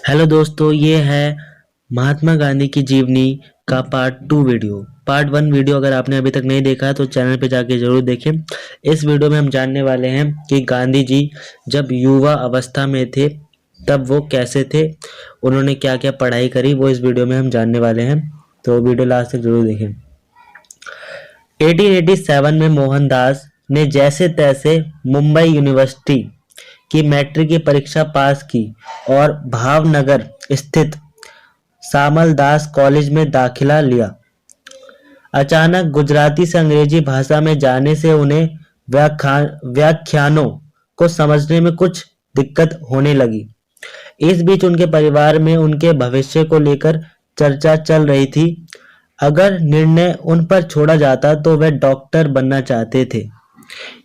Hello दोस्तों, ये है महात्मा गांधी की जीवनी का पार्ट 2 वीडियो। पार्ट 1 वीडियो अगर आपने अभी तक नहीं देखा है तो चैनल पे जाके जरूर देखें। इस वीडियो में हम जानने वाले हैं कि गांधी जी जब युवा अवस्था में थे तब वो कैसे थे, उन्होंने क्या क्या पढ़ाई करी, वो इस वीडियो में हम जानने वाले हैं। तो वीडियो लास्ट तक जरूर देखें। 1887 में मोहनदास ने जैसे तैसे मुंबई यूनिवर्सिटी की मैट्रिक की परीक्षा पास की और भावनगर स्थित सामलदास कॉलेज में दाखिला लिया। अचानक गुजराती से अंग्रेजी भाषा में जाने से उन्हें व्याख्यानों को समझने में कुछ दिक्कत होने लगी। इस बीच उनके परिवार में उनके भविष्य को लेकर चर्चा चल रही थी। अगर निर्णय उन पर छोड़ा जाता तो वे डॉक्टर बनना चाहते थे,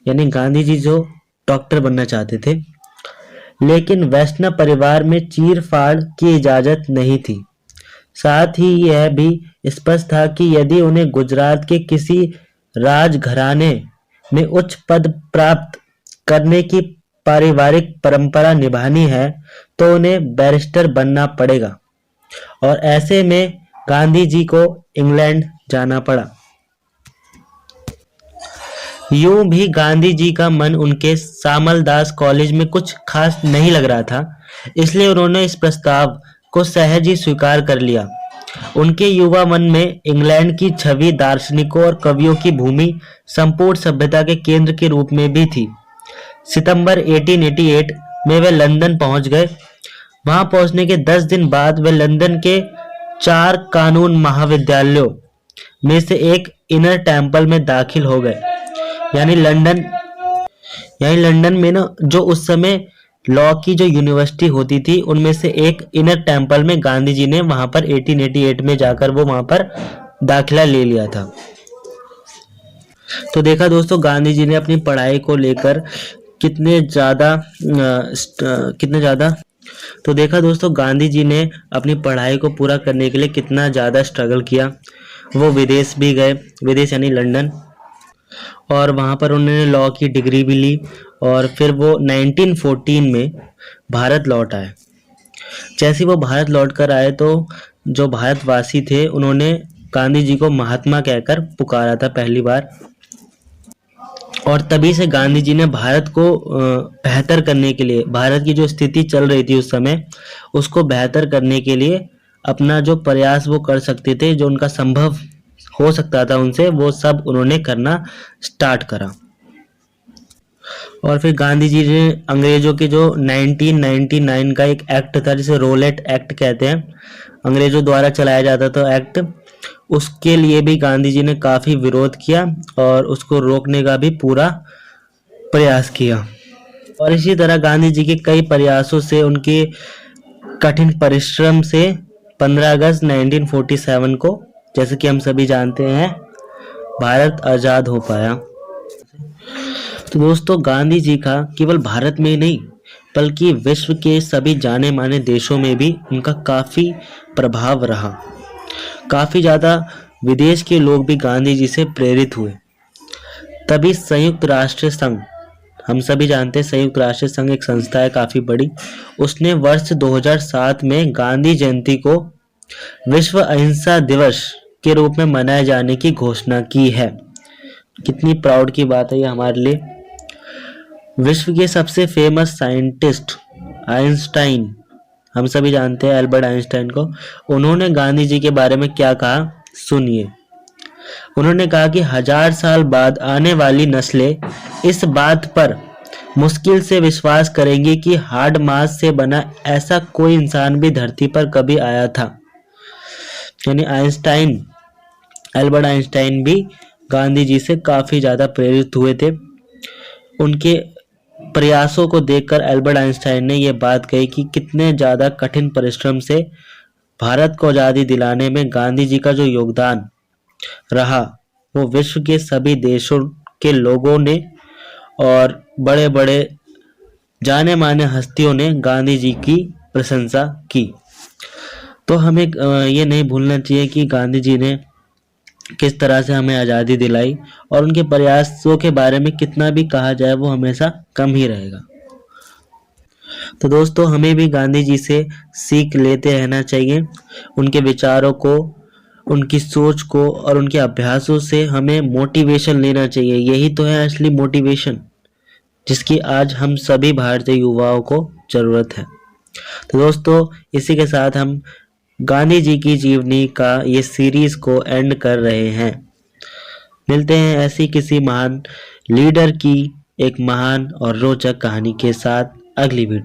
यानी गांधी जी जो डॉक्टर बनना चाहते थे। लेकिन वैष्णव परिवार में चीर-फाड़ की इजाजत नहीं थी। साथ ही यह भी स्पष्ट था कि यदि उन्हें गुजरात के किसी राजघराने में उच्च पद प्राप्त करने की पारिवारिक परंपरा निभानी है तो उन्हें बैरिस्टर बनना पड़ेगा, और ऐसे में गांधी जी को इंग्लैंड जाना पड़ा। यूं भी गांधी जी का मन उनके सामलदास कॉलेज में कुछ खास नहीं लग रहा था, इसलिए उन्होंने इस प्रस्ताव को सहज ही स्वीकार कर लिया। उनके युवा मन में इंग्लैंड की छवि दार्शनिकों और कवियों की भूमि संपूर्ण सभ्यता के केंद्र के रूप में भी थी। सितंबर 1888 में वे लंदन पहुंच गए। वहां पहुंचने के 10 दिन बाद वे लंदन के 4 कानून महाविद्यालयों में से एक इनर टेम्पल में दाखिल हो गए। यानी लंदन लंदन में ना, जो उस समय लॉ की जो यूनिवर्सिटी होती थी उनमें से एक इनर टेम्पल में गांधी जी ने वहां पर 1888 में जाकर वो वहां पर दाखिला ले लिया था। तो देखा दोस्तों, गांधी जी ने अपनी पढ़ाई को लेकर कितने ज़्यादा तो देखा दोस्तों, गांधी जी ने अपनी पढ़ाई को पूरा करने के लिए कितना ज़्यादा स्ट्रगल किया। वो विदेश भी गए, विदेश यानी लंदन, और वहाँ पर उन्होंने लॉ की डिग्री भी ली और फिर वो 1914 में भारत लौट आए। जैसे ही वो भारत लौट कर आए तो जो भारतवासी थे उन्होंने गांधी जी को महात्मा कहकर पुकारा था पहली बार, और तभी से गांधी जी ने भारत को बेहतर करने के लिए, भारत की जो स्थिति चल रही थी उस समय, उसको बेहतर करने के लिए अपना जो प्रयास वो कर सकते थे, जो उनका संभव हो सकता था उनसे, वो सब उन्होंने करना स्टार्ट करा। और फिर गांधी जी ने अंग्रेजों के जो 1999 का एक एक्ट था जिसे रोलेट एक्ट कहते हैं, अंग्रेजों द्वारा चलाया जाता था एक्ट, उसके लिए भी गांधी जी ने काफ़ी विरोध किया और उसको रोकने का भी पूरा प्रयास किया। और इसी तरह गांधी जी के कई प्रयासों से, उनके कठिन परिश्रम से 15 अगस्त 1947 को, जैसे कि हम सभी जानते हैं, भारत आज़ाद हो पाया। तो दोस्तों, गांधी जी का केवल भारत में ही नहीं बल्कि विश्व के सभी जाने माने देशों में भी उनका काफ़ी प्रभाव रहा। काफ़ी ज़्यादा विदेश के लोग भी गांधी जी से प्रेरित हुए। तभी संयुक्त राष्ट्र संघ, हम सभी जानते हैं संयुक्त राष्ट्र संघ एक संस्था है काफ़ी बड़ी, उसने वर्ष 2007 में गांधी जयंती को विश्व अहिंसा दिवस के रूप में मनाए जाने की घोषणा की है। कितनी प्राउड की बात है ये हमारे लिए। विश्व के सबसे फेमस साइंटिस्ट आइंस्टाइन, हम सभी जानते हैं एल्बर्ट आइंस्टाइन को, उन्होंने गांधी जी के बारे में क्या कहा, सुनिए। उन्होंने कहा कि 1000 साल बाद आने वाली नस्लें इस बात पर मुश्किल से विश्वास करेंगी कि हार्ड मास से बना ऐसा कोई इंसान भी धरती पर कभी आया था। यानी आइंस्टाइन, एल्बर्ट आइंस्टाइन भी गांधी जी से काफ़ी ज़्यादा प्रेरित हुए थे। उनके प्रयासों को देखकर एल्बर्ट आइंस्टाइन ने यह बात कही कि कितने ज़्यादा कठिन परिश्रम से भारत को आज़ादी दिलाने में गांधी जी का जो योगदान रहा, वो विश्व के सभी देशों के लोगों ने और बड़े बड़े जाने माने हस्तियों ने गांधी जी की प्रशंसा की। तो हमें ये नहीं भूलना चाहिए कि गांधी जी ने किस तरह से हमें आज़ादी दिलाई, और उनके प्रयासों के बारे में कितना भी कहा जाए वो हमेशा कम ही रहेगा। तो दोस्तों हमें भी गांधी जी से सीख लेते रहना चाहिए। उनके विचारों को, उनकी सोच को और उनके अभ्यासों से हमें मोटिवेशन लेना चाहिए। यही तो है असली मोटिवेशन, जिसकी आज हम सभी भारतीय युवाओं को जरूरत है। तो दोस्तों इसी के साथ हम गांधी जी की जीवनी का ये सीरीज को एंड कर रहे हैं। मिलते हैं ऐसी किसी महान लीडर की एक महान और रोचक कहानी के साथ अगली वीडियो।